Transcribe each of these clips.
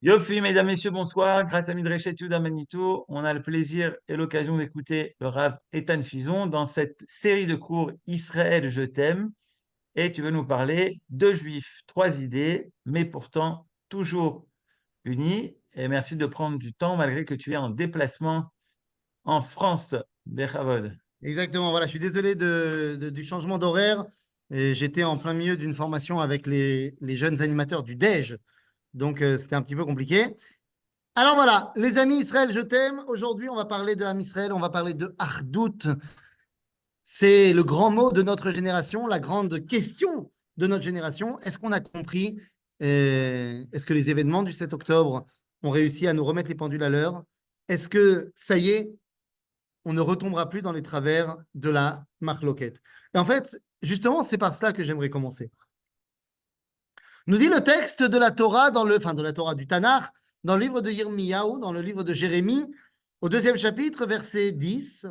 Yofi, mesdames, messieurs, bonsoir. Grâce à Midrash Yehuda Manitou, on a le plaisir et l'occasion d'écouter le Rav Ethan Fison dans cette série de cours Israël, je t'aime. Et tu veux nous parler de juifs, trois idées, mais pourtant toujours unis. Et merci de prendre du temps malgré que tu es en déplacement en France. Bechavod. Exactement, voilà, je suis désolé du changement d'horaire. Et j'étais en plein milieu d'une formation avec les jeunes animateurs du DEJ, donc c'était un petit peu compliqué. Alors voilà, les amis Israël, je t'aime. Aujourd'hui, on va parler de Am Israël, on va parler de Achdout. C'est le grand mot de notre génération, la grande question de notre génération. Est-ce qu'on a compris? Est-ce que les événements du 7 octobre ont réussi à nous remettre les pendules à l'heure? Est-ce que ça y est, on ne retombera plus dans les travers de la marloquette? Et en fait, justement, c'est par cela que j'aimerais commencer. Nous dit le texte de la Torah, de la Torah du Tanakh, dans le livre de Yirmiyahu, dans le livre de Jérémie, au deuxième chapitre, verset 10,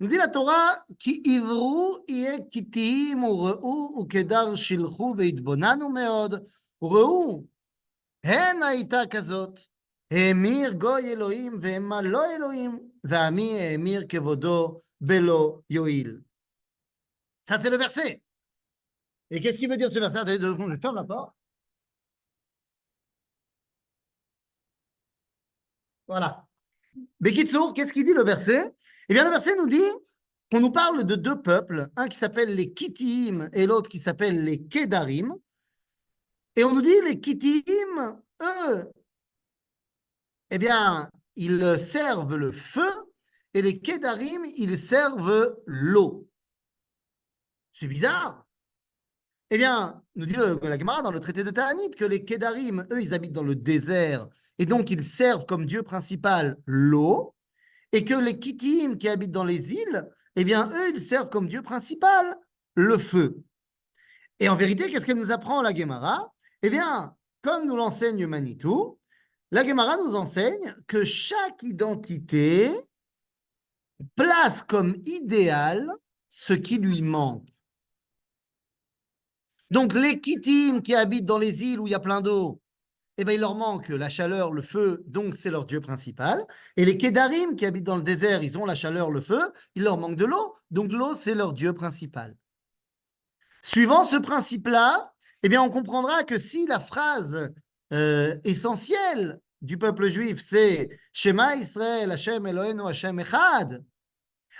nous dit la Torah, Ki ivru iye kitim ure'u ukedar shilchu veitbonanu meod, ure'u, hen haita kazot, האמיר גוי אלוהים והמה לא אלוהים, ועמי האמיר כבודו בלא יועיל. Ça, c'est le verset. Et qu'est-ce qu'il veut dire ce verset? Attendez 2 secondes, je ferme la porte. Voilà. Bekitsour, qu'est-ce qu'il dit le verset? Eh bien, le verset nous dit qu'on nous parle de deux peuples, un qui s'appelle les Kittim et l'autre qui s'appelle les Kedarim. Et on nous dit les Kittim, eux, eh bien, ils servent le feu et les Kedarim, ils servent l'eau. C'est bizarre. Eh bien, nous dit la Gemara dans le traité de Ta'anit que les Kedarim, eux, ils habitent dans le désert et donc ils servent comme dieu principal l'eau, et que les Kittim qui habitent dans les îles, eh bien, eux, ils servent comme dieu principal le feu. Et en vérité, qu'est-ce qu'elle nous apprend la Gemara? Eh bien, comme nous l'enseigne Manitou, la Gemara nous enseigne que chaque identité place comme idéal ce qui lui manque. Donc, les Kittim qui habitent dans les îles où il y a plein d'eau, eh bien, il leur manque la chaleur, le feu, donc c'est leur dieu principal. Et les Kedarim qui habitent dans le désert, ils ont la chaleur, le feu, il leur manque de l'eau, donc l'eau, c'est leur dieu principal. Suivant ce principe-là, eh bien, on comprendra que si la phrase essentielle du peuple juif, c'est Shema Israël, Hashem Eloheinu, Hashem Echad,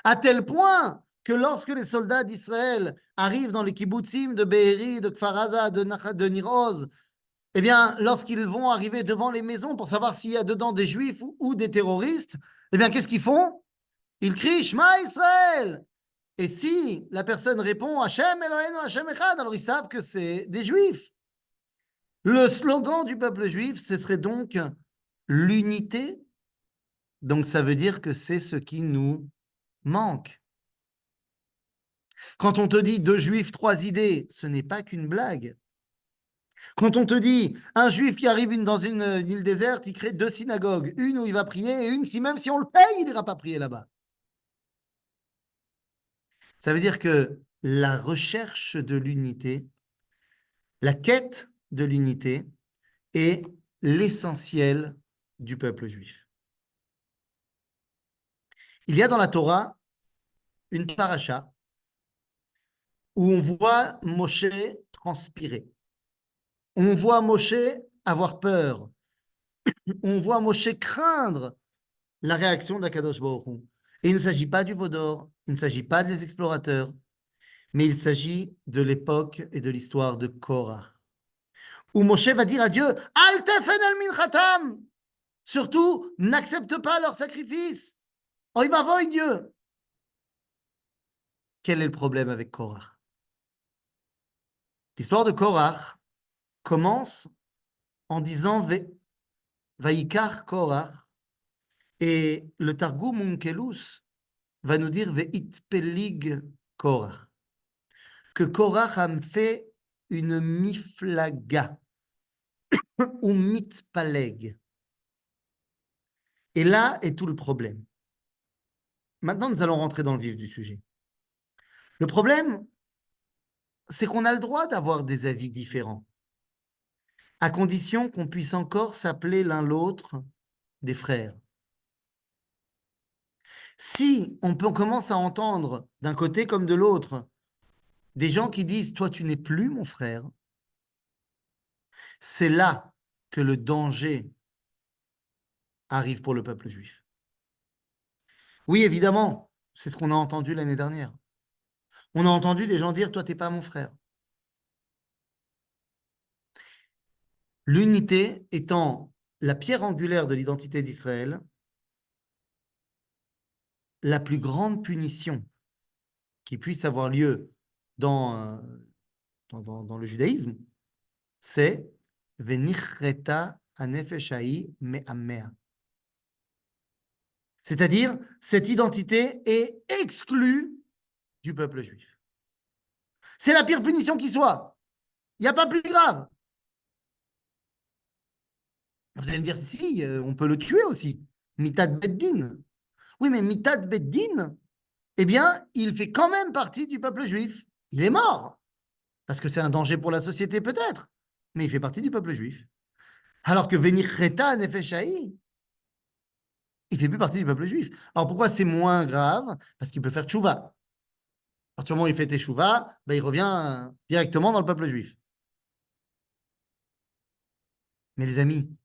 à tel point que lorsque les soldats d'Israël arrivent dans les kibbutzim de Be'eri, de Kfar Aza, de Niroz, eh bien, lorsqu'ils vont arriver devant les maisons pour savoir s'il y a dedans des juifs ou des terroristes, eh bien, qu'est-ce qu'ils font? Ils crient Shema Israël. Et si la personne répond Hashem Eloheinu Hashem Echad, alors ils savent que c'est des juifs. Le slogan du peuple juif, ce serait donc l'unité. Donc ça veut dire que c'est ce qui nous manque. Quand on te dit deux juifs, trois idées, ce n'est pas qu'une blague. Quand on te dit un juif qui arrive dans une île déserte, il crée deux synagogues, une où il va prier et une, si même si on le paye, il n'ira pas prier là-bas. Ça veut dire que la recherche de l'unité, la quête de l'unité est l'essentiel du peuple juif. Il y a dans la Torah une paracha où on voit Moshe transpirer. On voit Moshe avoir peur. On voit Moshe craindre la réaction d'Akadosh Baruch Hu. Et il ne s'agit pas du veau d'or, il ne s'agit pas des explorateurs, mais il s'agit de l'époque et de l'histoire de Korah, où Moshe va dire à Dieu, Al tefen el minchatam, surtout, n'accepte pas leur sacrifice. Oh, il va voir Dieu. Quel est le problème avec Korah? L'histoire de Korah commence en disant Vaikar Korah, et le Targum Onkelos va nous dire Veitpelig Korah, que Korah a fait une miflaga ou mitpaleg. Et là est tout le problème. Maintenant, nous allons rentrer dans le vif du sujet. Le problème, c'est qu'on a le droit d'avoir des avis différents. à condition qu'on puisse encore s'appeler l'un l'autre des frères. Si on commence à entendre d'un côté comme de l'autre des gens qui disent toi tu n'es plus mon frère, c'est là que le danger arrive pour le peuple juif. Oui, évidemment, c'est ce qu'on a entendu l'année dernière. On a entendu des gens dire toi t'es pas mon frère. L'unité étant la pierre angulaire de l'identité d'Israël, la plus grande punition qui puisse avoir lieu dans, dans le judaïsme, c'est Venichreta anefeshai me'amea. C'est-à-dire, cette identité est exclue du peuple juif. C'est la pire punition qui soit. Il n'y a pas plus grave. Vous allez me dire, si, on peut le tuer aussi. Mitad Beddin. Oui, mais Mitad Beddin, eh bien, il fait quand même partie du peuple juif. Il est mort. Parce que c'est un danger pour la société, peut-être. Mais il fait partie du peuple juif. Alors que Venichreta Nefeshai, il fait plus partie du peuple juif. Alors pourquoi c'est moins grave? Parce qu'il peut faire tchouva. À partir du moment où il fait tchouva, ben, il revient directement dans le peuple juif. Mais les amis,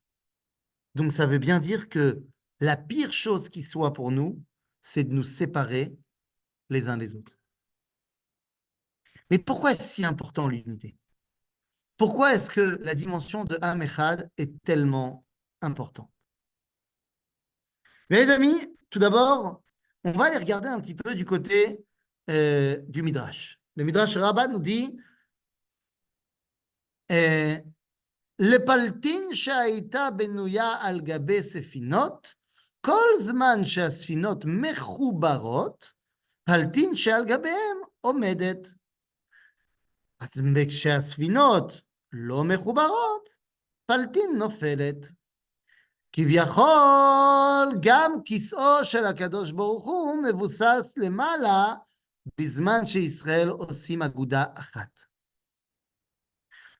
donc ça veut bien dire que la pire chose qui soit pour nous, c'est de nous séparer les uns des autres. Mais pourquoi est-ce si important l'unité? Pourquoi est-ce que la dimension de Am Echad est tellement importante? Mais les amis, tout d'abord, on va aller regarder un petit peu du côté du Midrash. Le Midrash Rabbah nous dit לפלטין שהייתה בנויה על גבי ספינות, כל זמן שהספינות מחוברות, פלטין שעל גביהם עומדת. וכשהספינות לא מחוברות, פלטין נופלת. כביכול, גם כיסאו של הקדוש ברוך הוא מבוסס למעלה, בזמן שישראל עושים אגודה אחת.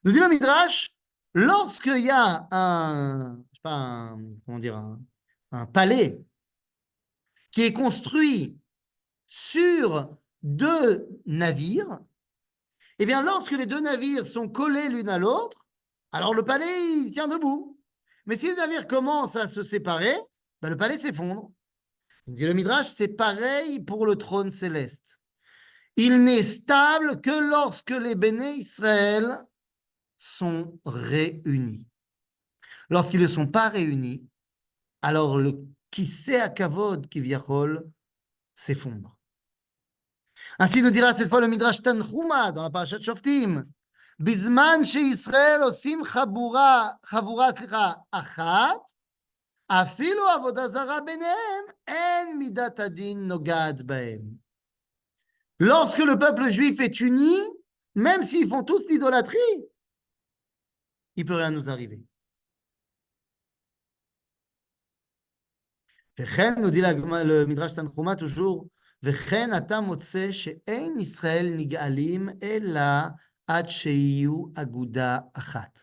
Nous dit le Midrash, lorsqu'il y a je sais pas, comment dire, un palais qui est construit sur deux navires, eh bien, lorsque les deux navires sont collés l'une à l'autre, alors le palais, il tient debout. Mais si le navire commence à se séparer, ben, le palais s'effondre. Il dit le Midrash, c'est pareil pour le trône céleste. Il n'est stable que lorsque les béné Israël sont réunis. Lorsqu'ils ne sont pas réunis, alors le Kiseh Akavod Kivyachol s'effondre. Ainsi nous dira cette fois le Midrash Tanchuma dans la parashat Shoftim. בזמן שישראל עושים חבורה אחת, אפילו עבודה זרה ביניהם, אין מידת הדין נוגעת בהם. Lorsque le peuple juif est uni, même s'ils font tous l'idolâtrie, il ne peut rien nous arriver. וכן, nous dit le Midrash Tanchuma toujours, וכן אתה מוצא שאין ישראל נגאלים אלא עד שיהיו אגודה אחת.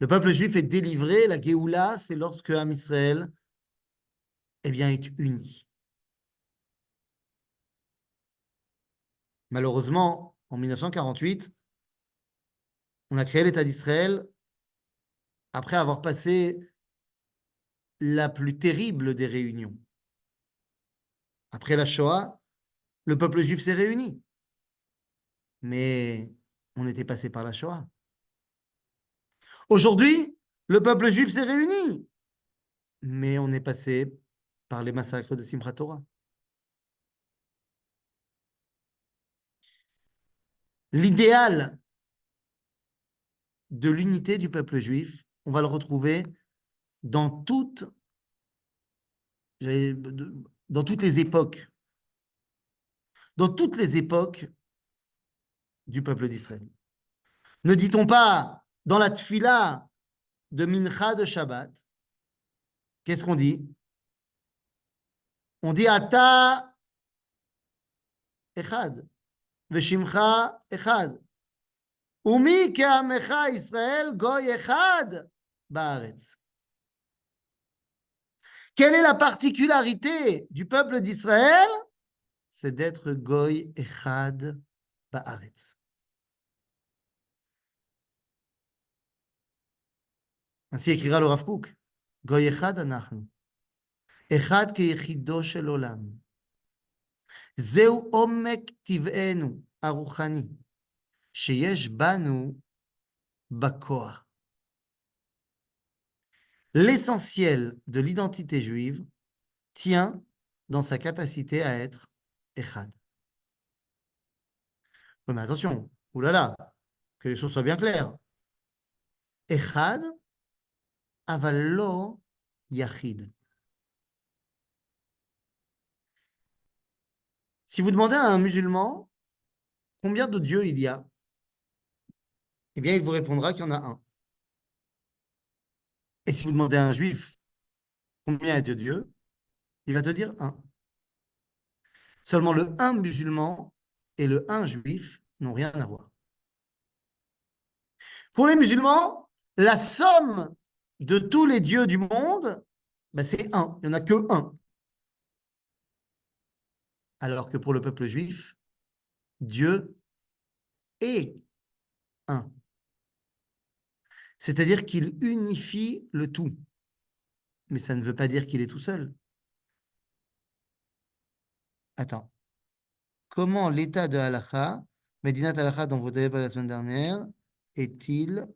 Le peuple juif est délivré, la Géoula, c'est lorsque Am Israël eh bien, est uni. Malheureusement, en 1948, on a créé l'État d'Israël après avoir passé la plus terrible des réunions. Après la Shoah, le peuple juif s'est réuni. Mais on était passé par la Shoah. Aujourd'hui, le peuple juif s'est réuni. Mais on est passé par les massacres de Simchat Torah. L'idéal de l'unité du peuple juif, on va le retrouver dans toutes les époques. Dans toutes les époques du peuple d'Israël. Ne dit-on pas dans la tfila de Mincha de Shabbat, qu'est-ce qu'on dit? On dit Ata Echad, Veshimcha Echad. Umi ke'amecha Israël goy echad ba'aretz. Quelle est la particularité du peuple d'Israël? C'est d'être goy echad ba'aretz. Ainsi écrira le Rav Kook. Goy echad anachnu. Echad keyechido shel olam. Zeu omek tiv'enu aruchani. Sheyesh banu bakoach. L'essentiel de l'identité juive tient dans sa capacité à être echad. Oui, mais attention, oulala, que les choses soient bien claires. Echad, aval lo yachid. Si vous demandez à un musulman combien de dieux il y a, eh bien, il vous répondra qu'il y en a un. Et si vous demandez à un juif combien est de Dieu, il va te dire un. Seulement le un musulman et le un juif n'ont rien à voir. Pour les musulmans, la somme de tous les dieux du monde, ben c'est un. Il n'y en a que un. Alors que pour le peuple juif, Dieu est un. C'est-à-dire qu'il unifie le tout. Mais ça ne veut pas dire qu'il est tout seul. Attends. Comment l'état de Halakha, Medinat Halakha dont vous avez parlé la semaine dernière, est-il...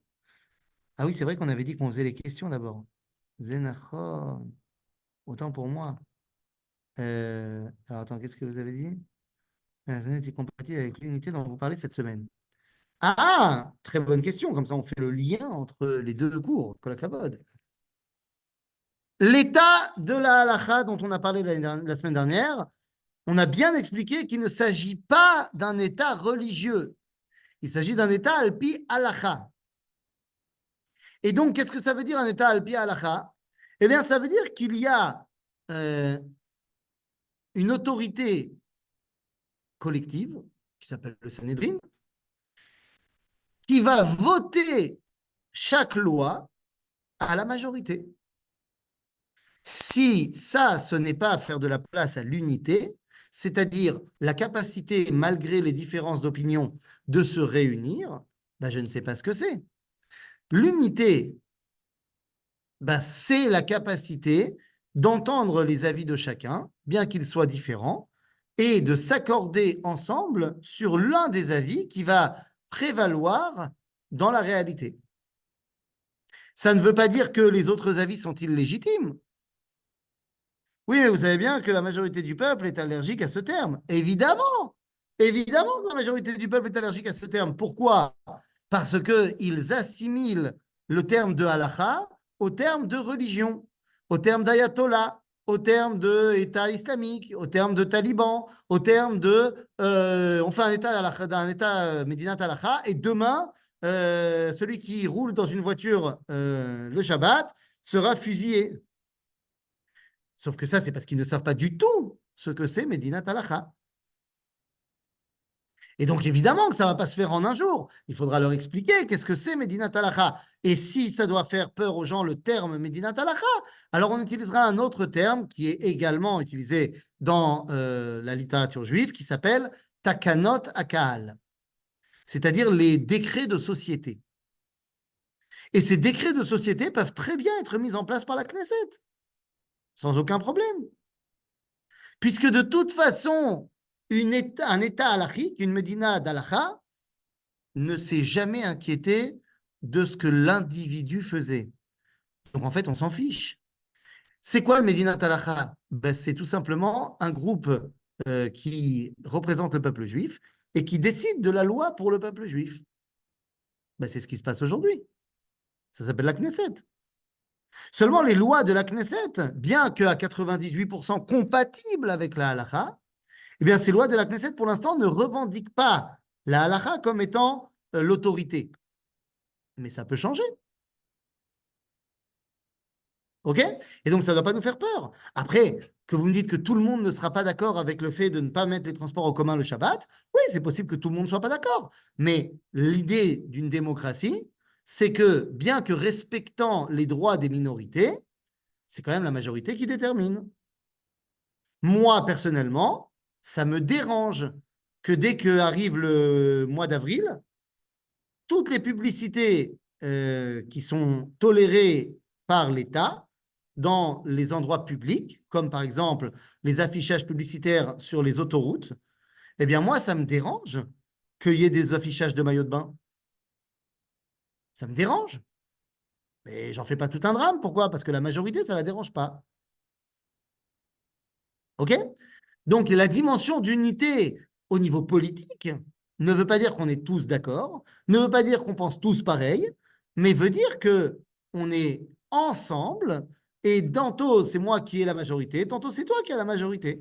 Ah oui, c'est vrai qu'on avait dit qu'on faisait les questions d'abord. Zenachon. Autant pour moi. Alors attends, qu'est-ce que vous avez dit? La est compatible avec l'unité dont vous parlez cette semaine. Ah, très bonne question. Comme ça, on fait le lien entre les deux cours. Kolakabod. L'état de la halakha dont on a parlé la semaine dernière, on a bien expliqué qu'il ne s'agit pas d'un état religieux. Il s'agit d'un état alpi halakha. Et donc, qu'est-ce que ça veut dire un état alpi halakha? Eh bien, ça veut dire qu'il y a une autorité collective qui s'appelle le Sanhedrin, qui va voter chaque loi à la majorité. Si ça, ce n'est pas faire de la place à l'unité, c'est-à-dire la capacité, malgré les différences d'opinion, de se réunir, ben je ne sais pas ce que c'est. L'unité, ben c'est la capacité d'entendre les avis de chacun, bien qu'ils soient différents, et de s'accorder ensemble sur l'un des avis qui va prévaloir dans la réalité. Ça ne veut pas dire que les autres avis sont illégitimes. Oui, mais vous savez bien que la majorité du peuple est allergique à ce terme. Évidemment, évidemment que la majorité du peuple est allergique à ce terme. Pourquoi? Parce qu'ils assimilent le terme de halakha au terme de religion, au terme d'ayatollah, au terme d'État islamique, au terme de taliban, au terme de... on fait un État Médinat halakha, et demain, celui qui roule dans une voiture le Shabbat sera fusillé. Sauf que ça, c'est parce qu'ils ne savent pas du tout ce que c'est Medinat Halakha. Et donc, évidemment que ça ne va pas se faire en un jour. Il faudra leur expliquer qu'est-ce que c'est Medinat Halakha. Et si ça doit faire peur aux gens, le terme Medinat Halakha, alors on utilisera un autre terme qui est également utilisé dans la littérature juive, qui s'appelle Takanot Akal, c'est-à-dire les décrets de société. Et ces décrets de société peuvent très bien être mis en place par la Knesset, sans aucun problème. Puisque de toute façon, un État halachique, une Médina d'Halakha, ne s'est jamais inquiété de ce que l'individu faisait. Donc en fait, on s'en fiche. C'est quoi le Médina d'Halakha? Ben, c'est tout simplement un groupe qui représente le peuple juif et qui décide de la loi pour le peuple juif. Ben, c'est ce qui se passe aujourd'hui. Ça s'appelle la Knesset. Seulement, les lois de la Knesset, bien qu'à 98% compatibles avec la halakha, eh bien, ces lois de la Knesset, pour l'instant, ne revendiquent pas la halakha comme étant l'autorité. Mais ça peut changer. OK? Et donc, ça ne doit pas nous faire peur. Après, que vous me dites que tout le monde ne sera pas d'accord avec le fait de ne pas mettre les transports en commun le Shabbat, oui, c'est possible que tout le monde ne soit pas d'accord. Mais l'idée d'une démocratie, c'est que bien que respectant les droits des minorités, c'est quand même la majorité qui détermine. Moi, personnellement, ça me dérange que dès qu'arrive le mois d'avril, toutes les publicités qui sont tolérées par l'État dans les endroits publics, comme par exemple les affichages publicitaires sur les autoroutes, eh bien moi, ça me dérange qu'il y ait des affichages de maillots de bain. Ça me dérange. Mais j'en fais pas tout un drame. Pourquoi? Parce que la majorité, ça ne la dérange pas. OK? Donc la dimension d'unité au niveau politique ne veut pas dire qu'on est tous d'accord, ne veut pas dire qu'on pense tous pareil, mais veut dire que on est ensemble et tantôt c'est moi qui ai la majorité, tantôt c'est toi qui as la majorité.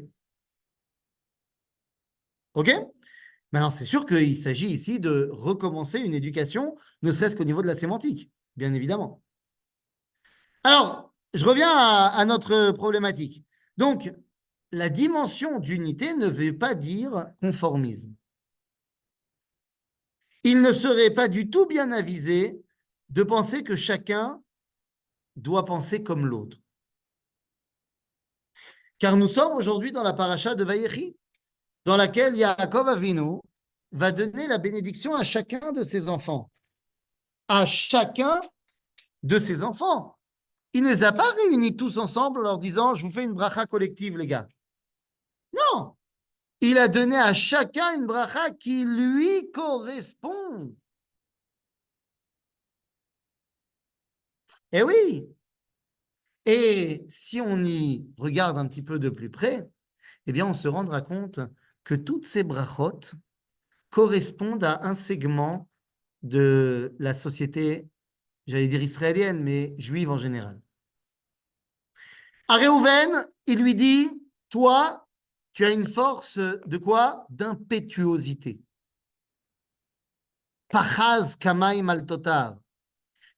OK? Maintenant, c'est sûr qu'il s'agit ici de recommencer une éducation, ne serait-ce qu'au niveau de la sémantique, bien évidemment. Alors, je reviens à notre problématique. Donc, la dimension d'unité ne veut pas dire conformisme. Il ne serait pas du tout bien avisé de penser que chacun doit penser comme l'autre. Car nous sommes aujourd'hui dans la paracha de Vayechi, dans laquelle Yaakov Avinu va donner la bénédiction à chacun de ses enfants. À chacun de ses enfants. Il ne les a pas réunis tous ensemble en leur disant « Je vous fais une bracha collective, les gars. » Non, il a donné à chacun une bracha qui lui correspond. Eh oui. Et si on y regarde un petit peu de plus près, eh bien, on se rendra compte que toutes ces brachot correspondent à un segment de la société, j'allais dire israélienne, mais juive en général. À Réhouven, il lui dit, toi, tu as une force de quoi? D'impétuosité. Pachaz kamaim al totar.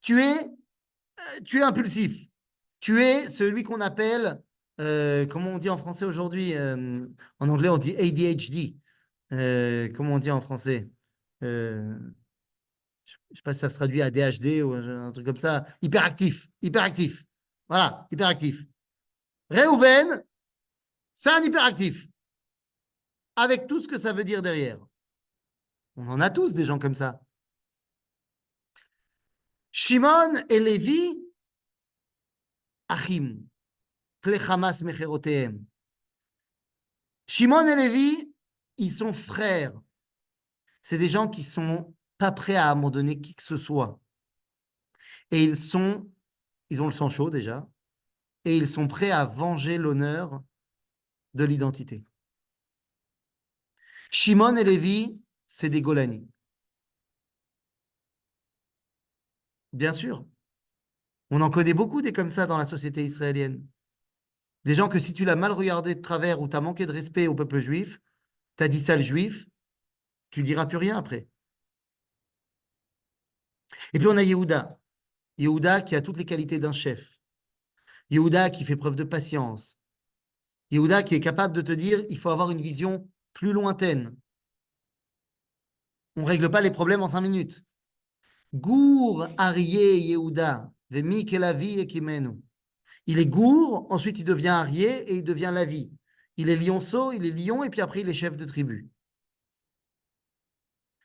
Tu es impulsif. Tu es celui qu'on appelle, comment on dit en français aujourd'hui? En anglais, on dit ADHD. Comment on dit en français? Je ne sais pas si ça se traduit à ADHD ou un truc comme ça. Hyperactif. Hyperactif. Voilà, hyperactif. Réhouven, c'est un hyperactif. Avec tout ce que ça veut dire derrière. On en a tous des gens comme ça. Shimon et Lévi, Achim. Klechamas mecherotehem. Shimon et Lévi, ils sont frères. C'est des gens qui sont pas prêts à abandonner qui que ce soit. Et ils ont le sang chaud déjà, et ils sont prêts à venger l'honneur de l'identité. Shimon et Lévi, c'est des Golani. Bien sûr. On en connaît beaucoup des comme ça dans la société israélienne. Des gens que si tu l'as mal regardé de travers ou tu as manqué de respect au peuple juif, tu as dit ça le juif, tu diras plus rien après. Et puis on a Yehuda. Yehuda qui a toutes les qualités d'un chef. Yehuda qui fait preuve de patience. Yehuda qui est capable de te dire il faut avoir une vision plus lointaine. On ne règle pas les problèmes en 5 minutes. Gour Arié Yehuda, Vemi Kelavi et Kimenu. Il est gour, ensuite il devient Arié et il devient Lavi. Il est lionceau, il est lion et puis après il est chef de tribu.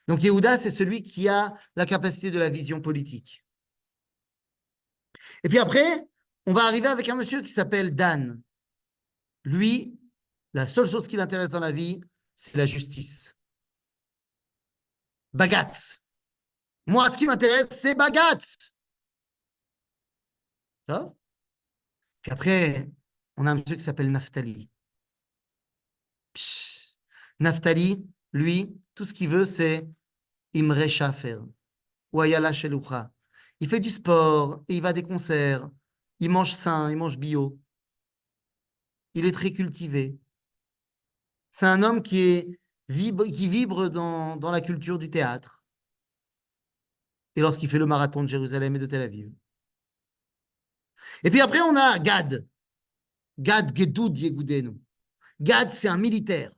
Donc Yehuda, c'est celui qui a la capacité de la vision politique. Et puis après, on va arriver avec un monsieur qui s'appelle Dan. Lui, la seule chose qui l'intéresse dans la vie, c'est la justice. Bagatz. Moi, ce qui m'intéresse, c'est Bagatz. Ça? Puis après, on a un monsieur qui s'appelle Naphtali. Psh. Naphtali, lui, tout ce qu'il veut, c'est Imre Shafer. Ou Ayala Sheloucha. Il fait du sport, et il va à des concerts. Il mange sain, il mange bio. Il est très cultivé. C'est un homme qui vibre dans la culture du théâtre. Et lorsqu'il fait le marathon de Jérusalem et de Tel Aviv. Et puis après, on a Gad. Gad Gedud Yegudenu. Gad, c'est un militaire.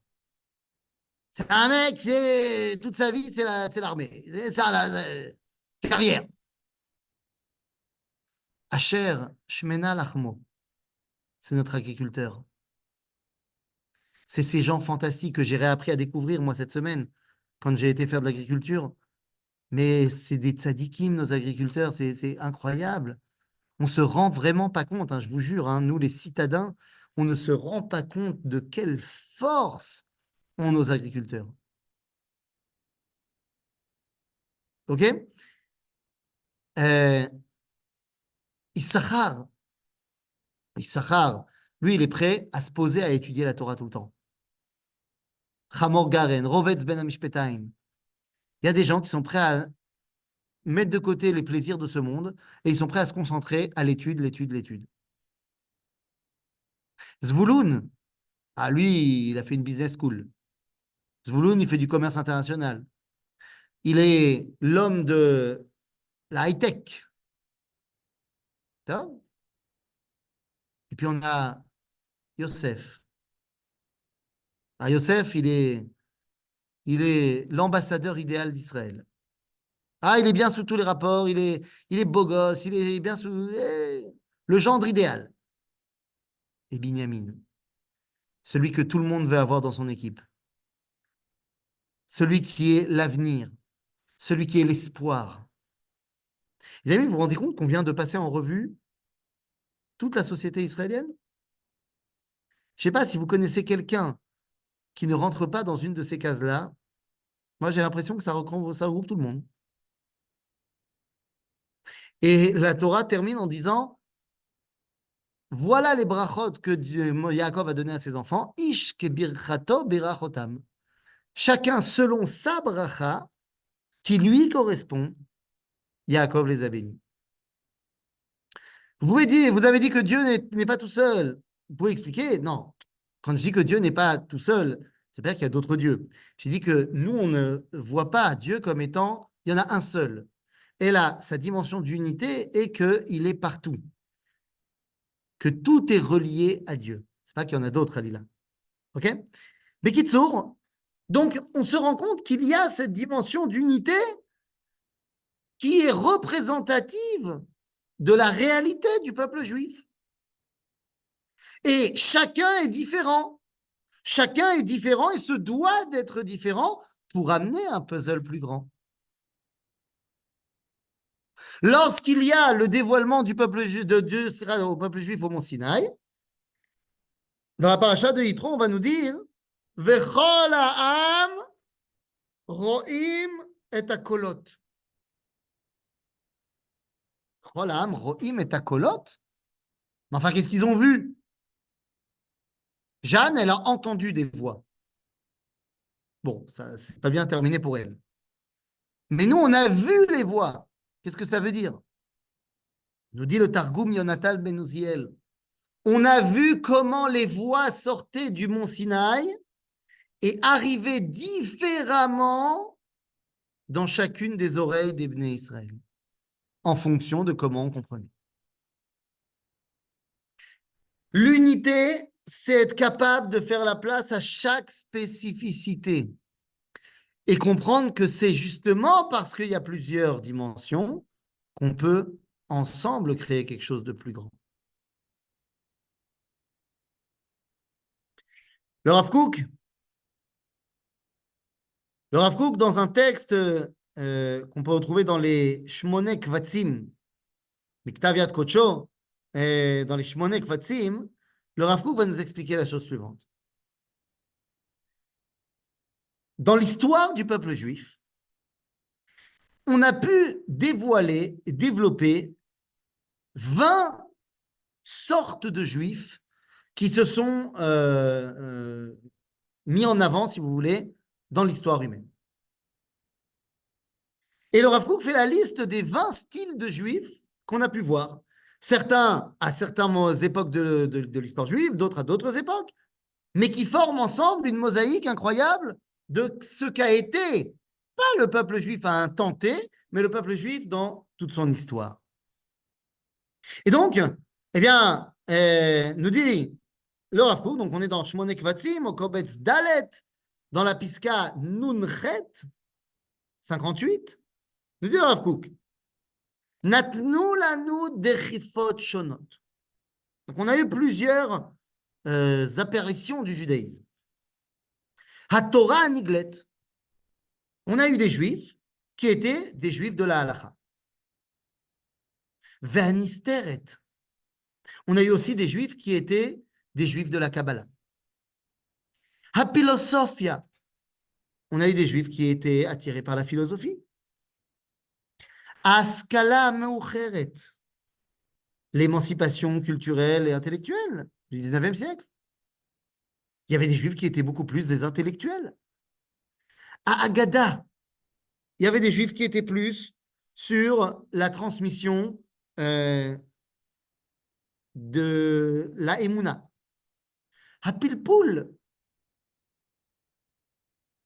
C'est un mec, toute sa vie, c'est l'armée. C'est ça, la carrière. Asher Shmena Lachmo, c'est notre agriculteur. C'est ces gens fantastiques que j'ai réappris à découvrir, moi, cette semaine, quand j'ai été faire de l'agriculture. Mais c'est des tzadikim, nos agriculteurs, c'est incroyable. On ne se rend vraiment pas compte, hein, je vous jure, hein, nous, les citadins, on ne se rend pas compte de quelle force ont nos agriculteurs. OK? euh, Issachar, Issachar, lui, il est prêt à se poser à étudier la Torah tout le temps. Chamor Garen, Rovetz ben Amishpetaim. Il y a des gens qui sont prêts à mettre de côté les plaisirs de ce monde et ils sont prêts à se concentrer à l'étude, l'étude, l'étude. Zvouloun, ah, lui, il a fait une business school. Zvouloun, il fait du commerce international. Il est l'homme de la high-tech. Et puis on a Yosef. Ah, Yosef, il est l'ambassadeur idéal d'Israël. Ah, il est bien sous tous les rapports, il est beau gosse, il est bien sous le gendre idéal. Et Binyamin, celui que tout le monde veut avoir dans son équipe. Celui qui est l'avenir, celui qui est l'espoir. Les amis, vous vous rendez compte qu'on vient de passer en revue toute la société israélienne? Je ne sais pas si vous connaissez quelqu'un qui ne rentre pas dans une de ces cases-là. Moi, j'ai l'impression que ça regroupe tout le monde. Et la Torah termine en disant, voilà les brachot que Yaakov a donné à ses enfants. Ish kebirchato berachotam. Chacun selon sa bracha qui lui correspond, Yaakov les a bénis. Vous pouvez dire, vous avez dit que Dieu n'est pas tout seul. Vous pouvez expliquer? Non. Quand je dis que Dieu n'est pas tout seul, c'est pas qu'il y a d'autres dieux. J'ai dit que nous, on ne voit pas Dieu comme étant, il y en a un seul. Et là, sa dimension d'unité est qu'il est partout. Que tout est relié à Dieu. C'est pas qu'il y en a d'autres, Alila. OK? Bekitsour, donc on se rend compte qu'il y a cette dimension d'unité qui est représentative de la réalité du peuple juif. Et chacun est différent. Chacun est différent et se doit d'être différent pour amener un puzzle plus grand. Lorsqu'il y a le dévoilement du peuple de Dieu au peuple juif au mont Sinaï, dans la paracha de Yitro, on va nous dire Vechol ha'am ro'im et hakolot. Vechol ha'am ro'im et hakolot. Mais enfin, qu'est-ce qu'ils ont vu? Jeanne, elle a entendu des voix. Bon, ça, c'est pas bien terminé pour elle. Mais nous, on a vu les voix. Qu'est-ce que ça veut dire? Nous dit le Targum Yonatan ben Uziel. On a vu comment les voix sortaient du mont Sinaï et arrivaient différemment dans chacune des oreilles des Bnei Israël, en fonction de comment on comprenait. L'unité, c'est être capable de faire la place à chaque spécificité et comprendre que c'est justement parce qu'il y a plusieurs dimensions qu'on peut ensemble créer quelque chose de plus grand. Le Rav Kook, dans un texte qu'on peut retrouver dans les Shmoneh Kvatzim, Miktav Yad Kocho, dans les Shmoneh Kvatzim, le Rav Kook va nous expliquer la chose suivante. Dans l'histoire du peuple juif, on a pu dévoiler et développer 20 sortes de juifs qui se sont mis en avant, si vous voulez, dans l'histoire humaine. Et le Rav Kook fait la liste des 20 styles de juifs qu'on a pu voir. Certains à certaines époques de l'histoire juive, d'autres à d'autres époques, mais qui forment ensemble une mosaïque incroyable de ce qu'a été, pas le peuple juif à un temps T, mais le peuple juif dans toute son histoire. Et donc, eh bien, nous dit le Rav Kook, donc on est dans Shmone Kvatzim, au Kobetz Dalet, dans la Piska Nunchet, 58, nous dit le Rav Kook, Natnu lanu dechifot shonot. Donc on a eu plusieurs apparitions du judaïsme. HaTorah Niglet. On a eu des juifs qui étaient des juifs de la halacha. Ve'anisteret. On a eu aussi des juifs qui étaient des juifs de la Kabbalah. HaPhilosophia. On a eu des juifs qui étaient attirés par la philosophie. Askala Meucheret. L'émancipation culturelle et intellectuelle du 19e siècle. Il y avait des juifs qui étaient beaucoup plus des intellectuels. À Agada, il y avait des juifs qui étaient plus sur la transmission de la Emouna. À Pilpoul,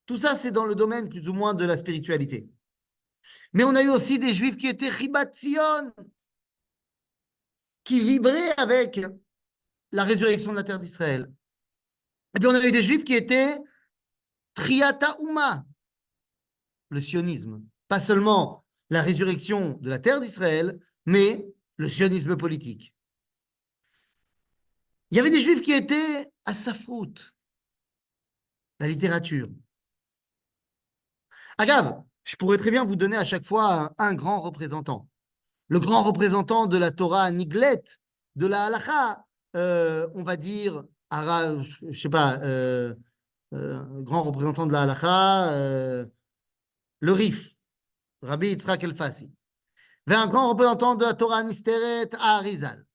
tout ça, c'est dans le domaine plus ou moins de la spiritualité. Mais on a eu aussi des juifs qui étaient Chibat Zion, qui vibraient avec la résurrection de la terre d'Israël. Et puis on a eu des juifs qui étaient Triata Uma, le sionisme. Pas seulement la résurrection de la terre d'Israël, mais le sionisme politique. Il y avait des juifs qui étaient à Safrout, la littérature. Agave, je pourrais très bien vous donner à chaque fois un grand représentant. Le grand représentant de la Torah Niglet, de la Halacha, on va dire, je sais pas, grand représentant de la Halacha, le Rif, Rabbi Yitzhak El-Fassi. Un grand représentant de la Torah Nisteret, Arizal.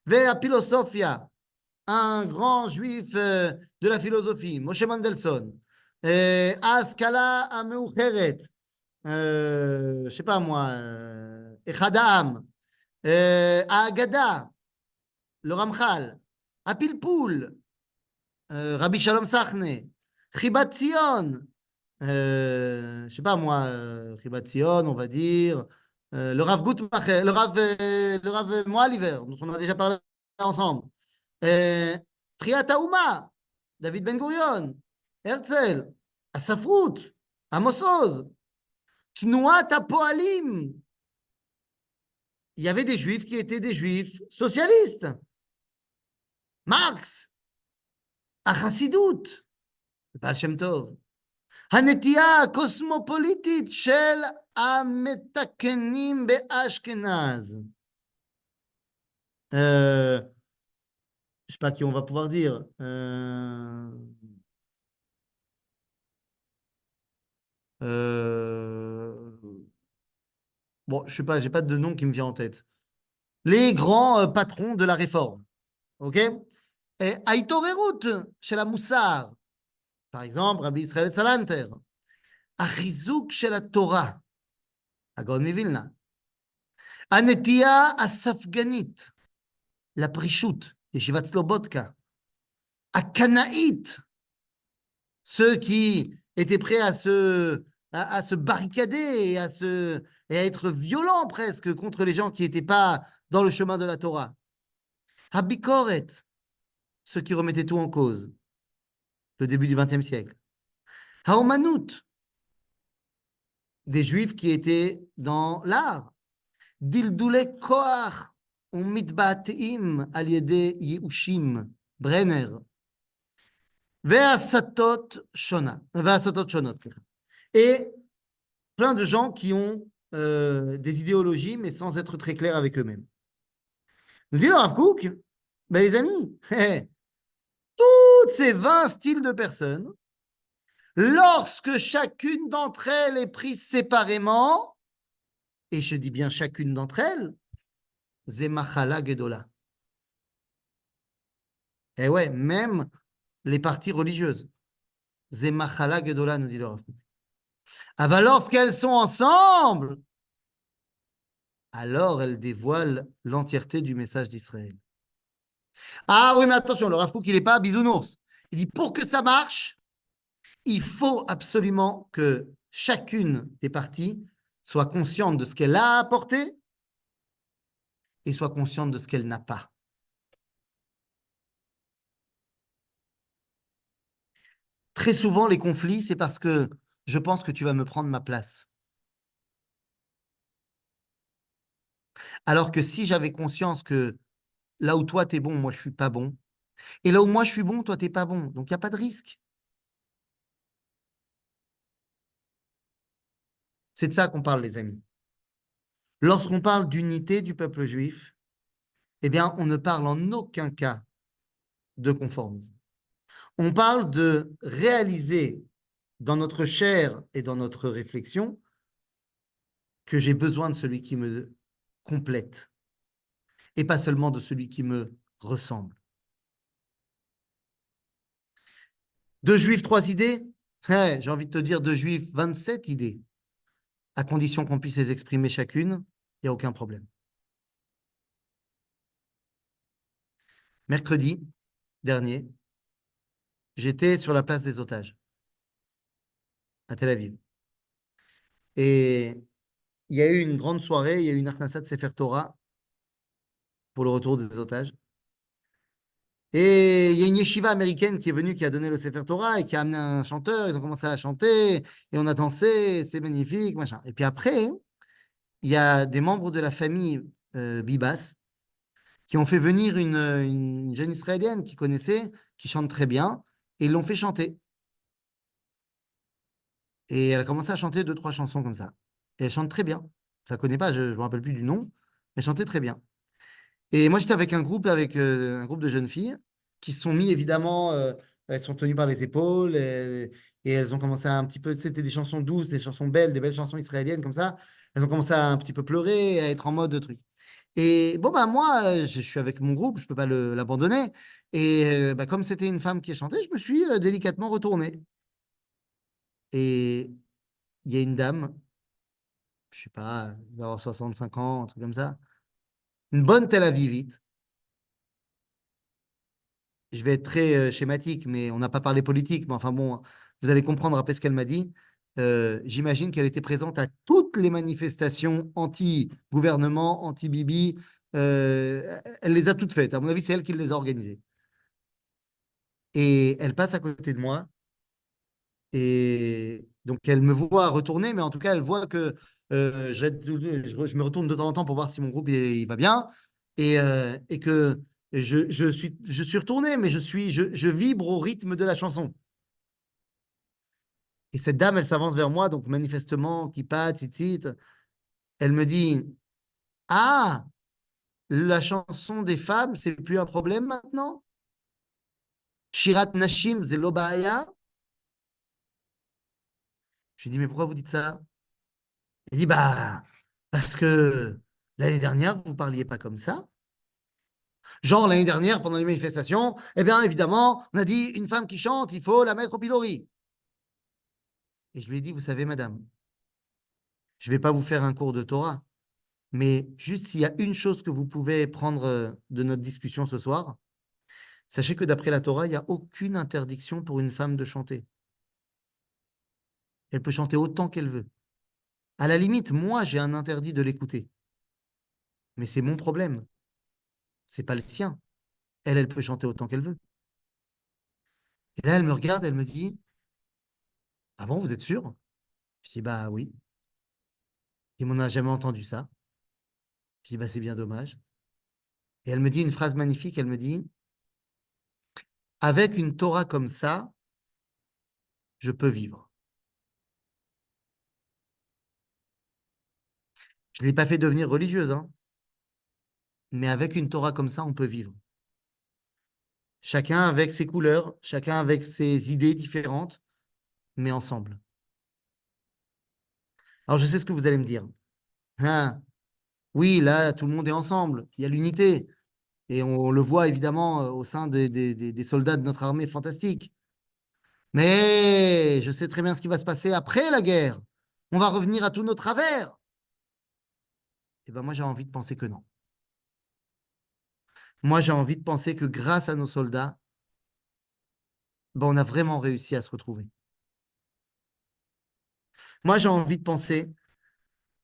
La philosophia, un grand juif de la philosophie, Moshe Mendelssohn. Askala Ameucheret, je sais pas moi, Echad Ha'am, Agada, le Ramchal, Apilpoul, Rabbi Shalom Sachne, Chibat Zion, je sais pas moi, Chibat Zion, on va dire, le Rav Gutmacher, le Rav Moaliver, dont on a déjà parlé ensemble, Triat Haouma, David Ben Gurion, Herzl, Asafrout, Amos Oz, Tnuat HaPoalim. Il y avait des juifs qui étaient des juifs socialistes. Marx, Achassidut, Baal Shem Tov. הנטייה הקוסמופוליטית של המתקנים באשכנז. Je sais pas qui on va pouvoir dire. Bon, je sais pas, j'ai pas de nom qui me vient en tête. Les grands patrons de la réforme. Ok? Et Aïtorerut, chez la Moussar. Par exemple, Rabbi Israël Salanter. החיזוק של התורה, הגאון מווילנה. הנטייה הספגנית לפרישות, ישיבת סלובודקה. הקנאית, ceux qui étaient prêts à se barricader et à être violents presque contre les gens qui n'étaient pas dans le chemin de la Torah. Habikoret, ceux qui remettaient tout en cause, le début du XXe siècle. Haomanut, des juifs qui étaient dans l'art. Dildule koach umitbateim al yede yeushim, Brenner. Ve'asatot shonot. Et plein de gens qui ont des idéologies, mais sans être très clairs avec eux-mêmes. Nous dit le Rav Kook, ben les amis, toutes ces 20 styles de personnes, lorsque chacune d'entre elles est prise séparément, et je dis bien chacune d'entre elles, Zemachala Gedola. Et ouais, même les parties religieuses. Zemachala Gedola, nous dit le Rav Kook. Alors, lorsqu'elles sont ensemble, alors elles dévoilent l'entièreté du message d'Israël. Ah oui, mais attention, le Rav Kook, il n'est pas bisounours. Il dit, pour que ça marche, il faut absolument que chacune des parties soit consciente de ce qu'elle a apporté et soit consciente de ce qu'elle n'a pas. Très souvent, les conflits, c'est parce que je pense que tu vas me prendre ma place. Alors que si j'avais conscience que là où toi, tu es bon, moi, je suis pas bon, et là où moi, je suis bon, toi, tu n'es pas bon, donc il n'y a pas de risque. C'est de ça qu'on parle, les amis. Lorsqu'on parle d'unité du peuple juif, eh bien, on ne parle en aucun cas de conformisme. On parle de réaliser dans notre chair et dans notre réflexion que j'ai besoin de celui qui me complète et pas seulement de celui qui me ressemble. Deux juifs, trois idées? J'ai envie de te dire deux juifs, 27 idées. À condition qu'on puisse les exprimer chacune, il n'y a aucun problème. Mercredi dernier, j'étais sur la place des otages à Tel Aviv. Et il y a eu une grande soirée, il y a eu une Achnasat Sefer Torah pour le retour des otages. Et il y a une yeshiva américaine qui est venue, qui a donné le Sefer Torah et qui a amené un chanteur. Ils ont commencé à chanter et on a dansé, c'est magnifique, machin. Et puis après, il y a des membres de la famille Bibas qui ont fait venir une jeune Israélienne qui connaissait, qui chante très bien, et ils l'ont fait chanter. Et elle a commencé à chanter deux, trois chansons comme ça. Et elle chante très bien. Je la connais pas, je ne me rappelle plus du nom, mais elle chantait très bien. Et moi, j'étais avec un groupe de jeunes filles qui se sont mis évidemment, elles sont tenues par les épaules et elles ont commencé à un petit peu, c'était des chansons douces, des chansons belles, des belles chansons israéliennes comme ça. Elles ont commencé à un petit peu pleurer, à être en mode de truc. Et bon, bah, moi, je suis avec mon groupe, je ne peux pas l'abandonner. Et bah, comme c'était une femme qui chantait, je me suis délicatement retourné. Et il y a une dame, je ne sais pas, elle doit avoir 65 ans, un truc comme ça, une bonne Tel Avivite. Je vais être très schématique, mais on n'a pas parlé politique. Mais enfin bon, vous allez comprendre après ce qu'elle m'a dit. J'imagine qu'elle était présente à toutes les manifestations anti-gouvernement, anti-Bibi. Elle les a toutes faites. À mon avis, c'est elle qui les a organisées. Et elle passe à côté de moi. Et donc, elle me voit retourner, mais en tout cas, elle voit que je me retourne de temps en temps pour voir si mon groupe il va bien. Et que je suis retourné, mais je vibre au rythme de la chanson. Et cette dame, elle s'avance vers moi, donc manifestement, qui pat, tzitzit. Elle me dit, ah, la chanson des femmes, c'est plus un problème maintenant? Shirat Nashim, c'est l'obaya. Je lui dis, mais pourquoi vous dites ça? Elle dit, bah, parce que l'année dernière, vous ne parliez pas comme ça. Genre, l'année dernière, pendant les manifestations, eh bien, évidemment, on a dit, une femme qui chante, il faut la mettre au pilori. Et je lui ai dit, vous savez, madame, je ne vais pas vous faire un cours de Torah, mais juste s'il y a une chose que vous pouvez prendre de notre discussion ce soir, sachez que d'après la Torah, il n'y a aucune interdiction pour une femme de chanter. Elle peut chanter autant qu'elle veut. À la limite, moi, j'ai un interdit de l'écouter. Mais c'est mon problème. C'est pas le sien. Elle peut chanter autant qu'elle veut. Et là, elle me regarde, elle me dit, ah bon, vous êtes sûr? Je dis, bah oui. Et on n'a jamais entendu ça. Je dis, bah c'est bien dommage. Et elle me dit une phrase magnifique, elle me dit, avec une Torah comme ça, je peux vivre. Je ne l'ai pas fait devenir religieuse, hein, mais avec une Torah comme ça, on peut vivre. Chacun avec ses couleurs, chacun avec ses idées différentes, mais ensemble. Alors je sais ce que vous allez me dire. Hein, oui, là, tout le monde est ensemble, il y a l'unité. Et on le voit évidemment au sein des soldats de notre armée fantastique. Mais je sais très bien ce qui va se passer après la guerre. On va revenir à tous nos travers. Et ben moi, j'ai envie de penser que non. Moi, j'ai envie de penser que grâce à nos soldats, ben, on a vraiment réussi à se retrouver. Moi, j'ai envie de penser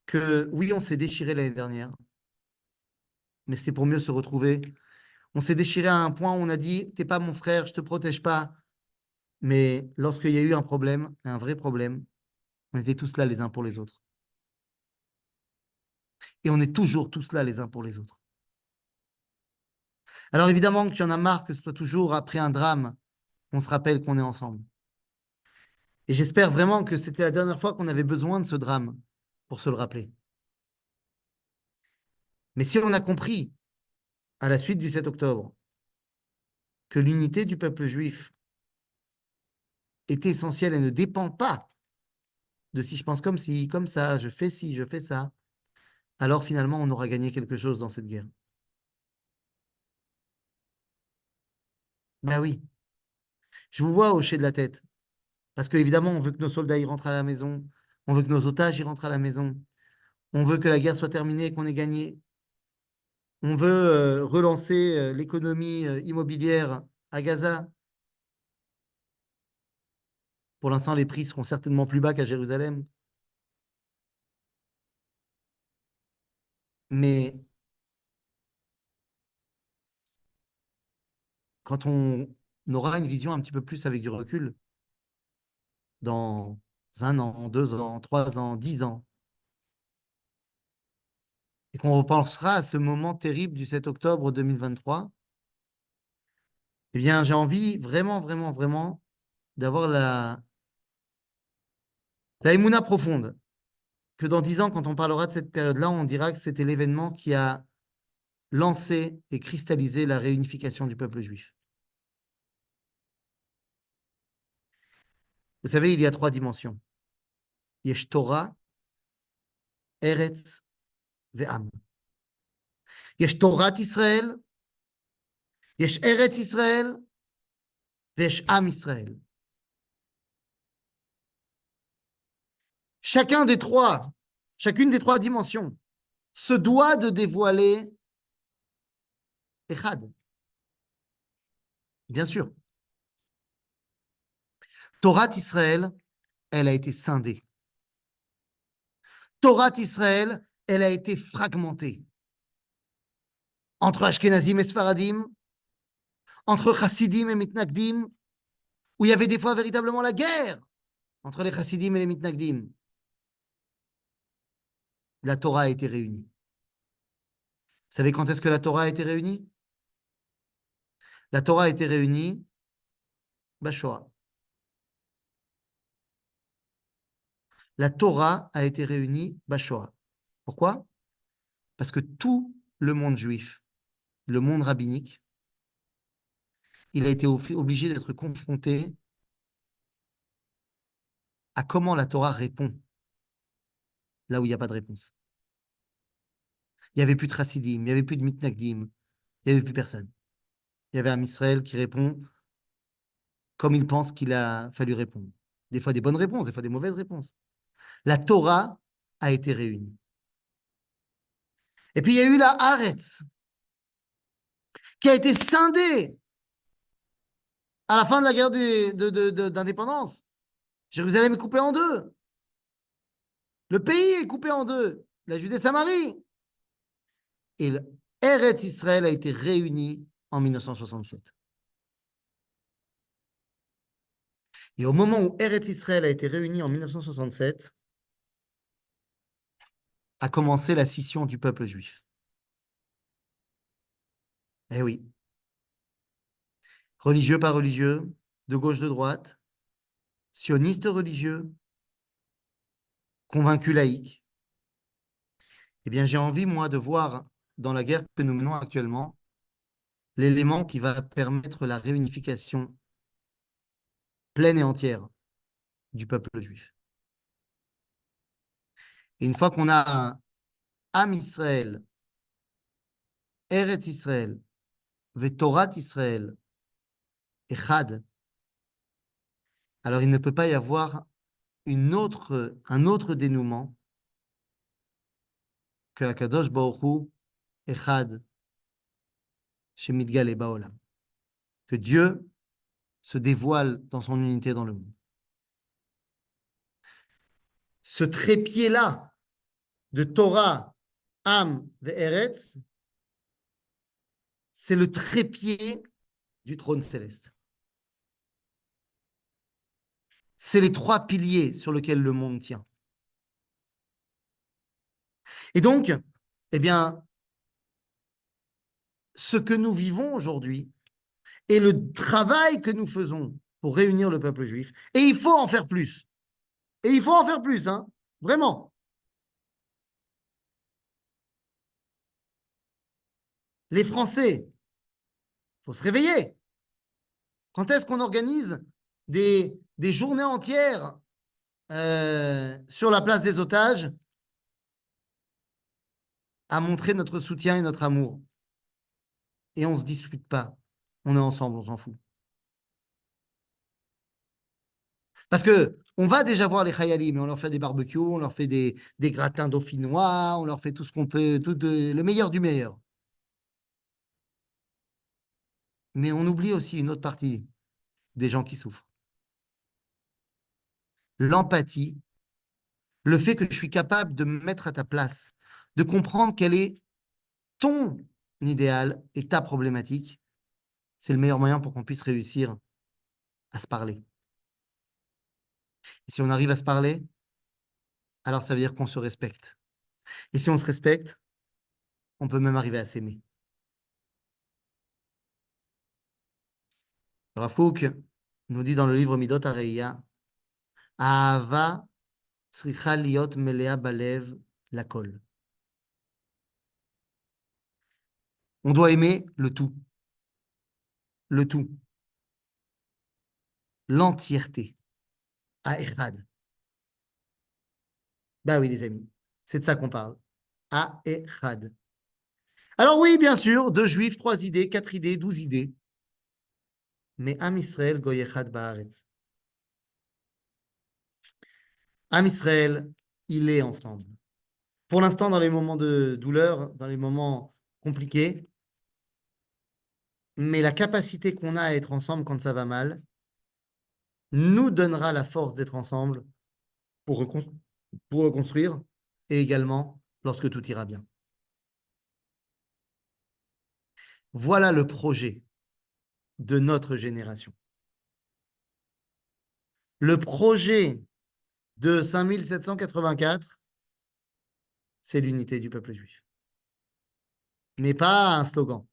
que oui, on s'est déchiré l'année dernière, mais c'était pour mieux se retrouver. On s'est déchiré à un point où on a dit, t'es pas mon frère, je te protège pas. Mais lorsqu'il y a eu un problème, un vrai problème, on était tous là les uns pour les autres. Et on est toujours tous là les uns pour les autres. Alors évidemment qu'il y en a marre que ce soit toujours après un drame qu'on se rappelle qu'on est ensemble. Et j'espère vraiment que c'était la dernière fois qu'on avait besoin de ce drame pour se le rappeler. Mais si on a compris, à la suite du 7 octobre, que l'unité du peuple juif est essentielle et ne dépend pas de si je pense comme ci, comme ça, je fais ci, je fais ça, alors finalement on aura gagné quelque chose dans cette guerre. Ben oui, je vous vois hocher de la tête. Parce qu'évidemment, on veut que nos soldats y rentrent à la maison, on veut que nos otages y rentrent à la maison, on veut que la guerre soit terminée et qu'on ait gagné. On veut relancer l'économie immobilière à Gaza. Pour l'instant, les prix seront certainement plus bas qu'à Jérusalem. Mais quand on aura une vision un petit peu plus avec du recul, dans 1 an, 2 ans, 3 ans, 10 ans, et qu'on repensera à ce moment terrible du 7 octobre 2023, eh bien, j'ai envie vraiment, vraiment, vraiment d'avoir la émouna profonde, que dans 10 ans, quand on parlera de cette période-là, on dira que c'était l'événement qui a lancé et cristallisé la réunification du peuple juif. Vous savez, il y a 3 dimensions. Yesh Torah, Eretz, Ve'am. Yesh Torah Israël, Yesh Eretz Israël, Ve'yesh Am Israël. Chacune des 3 dimensions se doit de dévoiler Echad. Bien sûr. Torah Israël, elle a été scindée. Torah Israël, elle a été fragmentée. Entre Ashkenazim et Sfaradim, entre Chassidim et Mitnagdim, où il y avait des fois véritablement la guerre entre les Chassidim et les Mitnagdim. La Torah a été réunie. Vous savez quand est-ce que la Torah a été réunie? La Torah a été réunie, Shoah. La Torah a été réunie, Shoah. Pourquoi? Parce que tout le monde juif, le monde rabbinique, il a été obligé d'être confronté à comment la Torah répond là où il n'y a pas de réponse. Il n'y avait plus de Chassidim, il n'y avait plus de Mitnagdim, il n'y avait plus personne. Il y avait un Israël qui répond comme il pense qu'il a fallu répondre. Des fois des bonnes réponses, des fois des mauvaises réponses. La Torah a été réunie. Et puis il y a eu la Haaretz, qui a été scindée à la fin de la guerre d'indépendance. Jérusalem est coupée en deux. Le pays est coupé en deux. La Judée-Samarie. Et Eretz Israël a été réuni en 1967. Et au moment où Eretz Israël a été réuni en 1967, a commencé la scission du peuple juif. Eh oui. Religieux par religieux, de gauche, de droite, sionistes religieux, convaincus laïcs. Eh bien, j'ai envie, moi, de voir dans la guerre que nous menons actuellement l'élément qui va permettre la réunification pleine et entière du peuple juif. Et une fois qu'on a un Am Israël, Eretz Israël, Vetorat Israël, Echad, alors il ne peut pas y avoir un autre dénouement que Akadosh Baruch Hu Echad Shemidgale Baolam. Que Dieu se dévoile dans son unité dans le monde. Ce trépied-là de Torah, Am et Eretz, c'est le trépied du trône céleste. C'est les trois piliers sur lesquels le monde tient. Et donc, eh bien, ce que nous vivons aujourd'hui et le travail que nous faisons pour réunir le peuple juif, et il faut en faire plus. Et il faut en faire plus, hein, vraiment. Les Français, il faut se réveiller. Quand est-ce qu'on organise des journées entières sur la place des otages à montrer notre soutien et notre amour? Et on ne se dispute pas. On est ensemble, on s'en fout. Parce que on va déjà voir les Khayalim, mais on leur fait des barbecues, on leur fait des gratins dauphinois, on leur fait tout ce qu'on peut, le meilleur du meilleur. Mais on oublie aussi une autre partie des gens qui souffrent. L'empathie, le fait que je suis capable de me mettre à ta place, de comprendre quel est ton idéal et ta problématique, c'est le meilleur moyen pour qu'on puisse réussir à se parler. Et si on arrive à se parler, alors ça veut dire qu'on se respecte. Et si on se respecte, on peut même arriver à s'aimer. Rav Kook nous dit dans le livre Midot Hareia, Ahava tzricha liot melea balev lakol. On doit aimer le tout, l'entièreté, à Echad. Bah oui, les amis, c'est de ça qu'on parle. À Echad. Alors oui, bien sûr, deux juifs, trois idées, quatre idées, 12 idées. Mais Am Israël goy echad ba'aretz. Am Israël, il est ensemble. Pour l'instant, dans les moments de douleur, dans les moments compliqués, mais la capacité qu'on a à être ensemble quand ça va mal nous donnera la force d'être ensemble pour, pour reconstruire et également lorsque tout ira bien. Voilà le projet de notre génération. Le projet de 5784, c'est l'unité du peuple juif. Mais pas un slogan.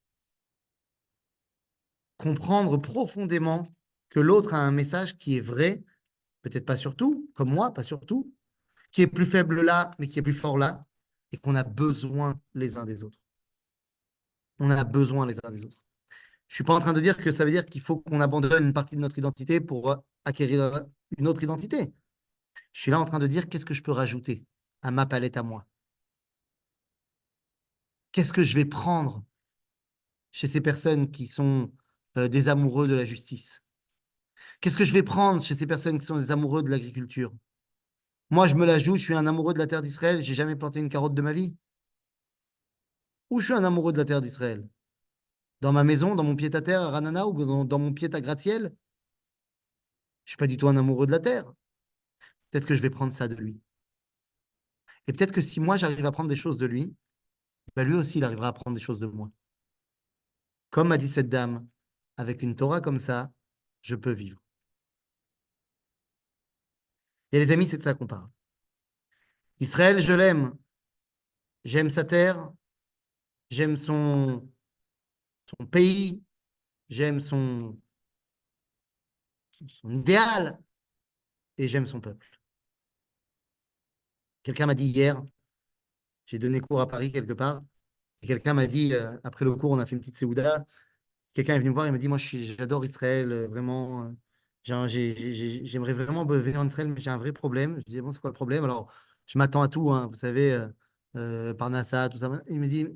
Comprendre profondément que l'autre a un message qui est vrai, peut-être pas sur tout, comme moi, pas sur tout, qui est plus faible là, mais qui est plus fort là, et qu'on a besoin les uns des autres. On a besoin les uns des autres. Je suis pas en train de dire que ça veut dire qu'il faut qu'on abandonne une partie de notre identité pour acquérir une autre identité. Je suis là en train de dire qu'est-ce que je peux rajouter à ma palette à moi. Qu'est-ce que je vais prendre chez ces personnes qui sont des amoureux de la justice? Qu'est-ce que je vais prendre chez ces personnes qui sont des amoureux de l'agriculture? Moi, je me la joue, je suis un amoureux de la terre d'Israël, j'ai jamais planté une carotte de ma vie. Ou je suis un amoureux de la terre d'Israël? Dans ma maison, dans mon pied-à-terre à Ranana ou dans mon pied à gratte-ciel? Je suis pas du tout un amoureux de la terre. Peut-être que je vais prendre ça de lui. Et peut-être que si moi, j'arrive à prendre des choses de lui, ben lui aussi, il arrivera à prendre des choses de moi. Comme a dit cette dame, avec une Torah comme ça, je peux vivre. Et les amis, c'est de ça qu'on parle. Israël, je l'aime. J'aime sa terre, j'aime son pays, j'aime son idéal et j'aime son peuple. Quelqu'un m'a dit hier, j'ai donné cours à Paris quelque part, et quelqu'un m'a dit, après le cours, on a fait une petite séouda, quelqu'un est venu me voir et m'a dit, moi j'adore Israël, vraiment, j'aimerais vraiment venir en Israël, mais j'ai un vrai problème. Je dis, bon, c'est quoi le problème? Alors, je m'attends à tout, hein, vous savez, Parnassa, tout ça. Il me dit,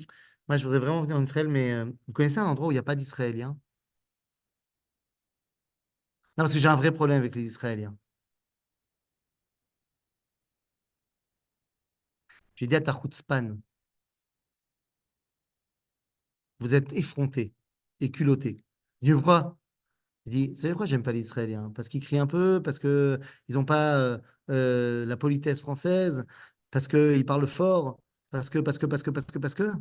moi je voudrais vraiment venir en Israël, mais vous connaissez un endroit où il n'y a pas d'Israéliens? Non, parce que j'ai un vrai problème avec les Israéliens. J'ai dit à ta chutzpan, vous êtes effronté et culotté. Je dis, pourquoi? Il dit, vous savez pourquoi j'aime pas les Israéliens? Parce qu'ils crient un peu, parce qu'ils n'ont pas la politesse française, parce qu'ils parlent fort, parce que.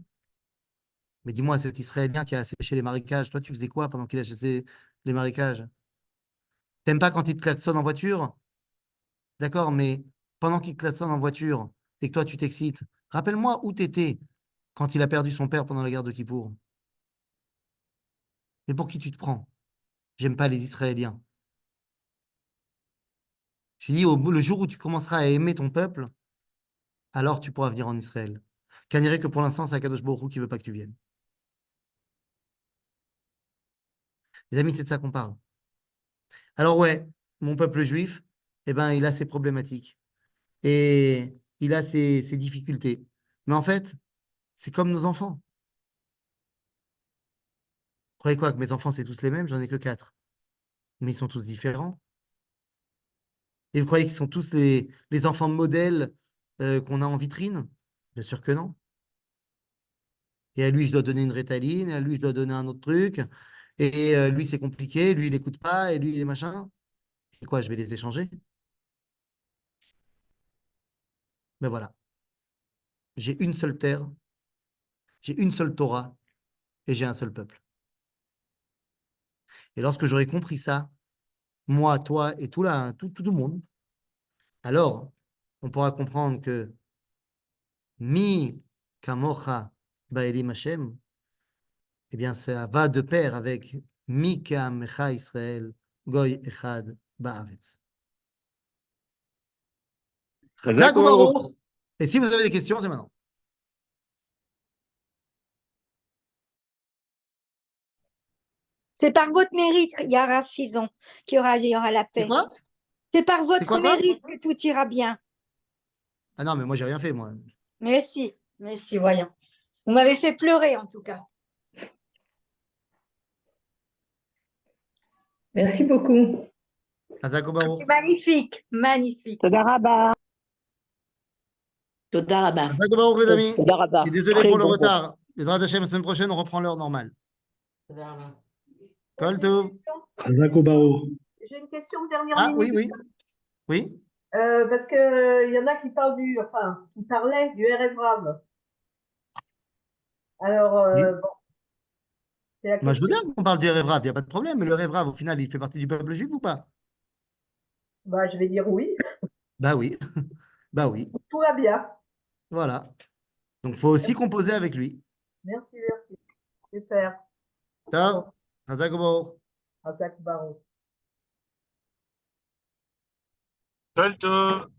Mais dis-moi, cet Israélien qui a séché les marécages, toi, tu faisais quoi pendant qu'il a séché les marécages? T'aimes pas quand il te klaxonne en voiture? D'accord, mais pendant qu'il te klaxonne en voiture et que toi, tu t'excites, rappelle-moi où tu étais quand il a perdu son père pendant la guerre de Kippour. Mais pour qui tu te prends? J'aime pas les Israéliens. Je dis, le jour où tu commenceras à aimer ton peuple, alors tu pourras venir en Israël. Qu'à dirait que pour l'instant, c'est Akadosh Baruch Hu qui veut pas que tu viennes. Les amis, c'est de ça qu'on parle. Alors ouais, mon peuple juif, eh ben, il a ses problématiques et il a ses difficultés. Mais en fait, c'est comme nos enfants. Vous croyez quoi, que mes enfants, c'est tous les mêmes? J'en ai que quatre. Mais ils sont tous différents. Et vous croyez qu'ils sont tous les enfants modèles qu'on a en vitrine? Bien sûr que non. Et à lui, je dois donner une Ritaline, à lui, je dois donner un autre truc. Et lui, c'est compliqué, lui, il n'écoute pas, et lui, il est machin. C'est quoi, je vais les échanger? Ben voilà. J'ai une seule terre, j'ai une seule Torah, et j'ai un seul peuple. Et lorsque j'aurai compris ça, moi, toi et tout le monde, alors on pourra comprendre que mi kamocha ba'elim Hashem, eh bien, ça va de pair avec mi ka'amecha Israël, goy echad ba'aretz. Chazak ou D'accord. baruch. Et si vous avez des questions, c'est maintenant. C'est par votre mérite, Yara Fison, qu'il y aura la C'est paix. quoi? C'est par C'est votre quoi? mérite que tout ira bien. Ah non, mais moi, j'ai rien fait, moi. Mais si, voyons. Vous m'avez fait pleurer, en tout cas. Merci beaucoup. Chazak ou baruch. C'est magnifique, magnifique. תודה רבה. תודה רבה. Chazak ou baruch, les amis. תודה רבה. Et désolé Très pour le bon. retard. Les Hashem, la semaine prochaine, on reprend l'heure normale. Kol tov. Chazak Obaor. J'ai une question de dernière Ah, oui, minute. oui. Oui. Parce que y en a qui parlent qui parlaient du Erev Rav. Alors, Oui. bon, c'est la Moi, je veux question. bien qu'on parle du rêve rave, il n'y a pas de problème. Mais le rêve rave, au final, il fait partie du peuple juif ou pas? Bah, je vais dire oui. Bah oui. Bah oui. Tout va bien. Voilà. Donc, il faut aussi composer avec lui. Merci, merci. Super. Tov. Chazak ou baruch. À Baron. Kol tov.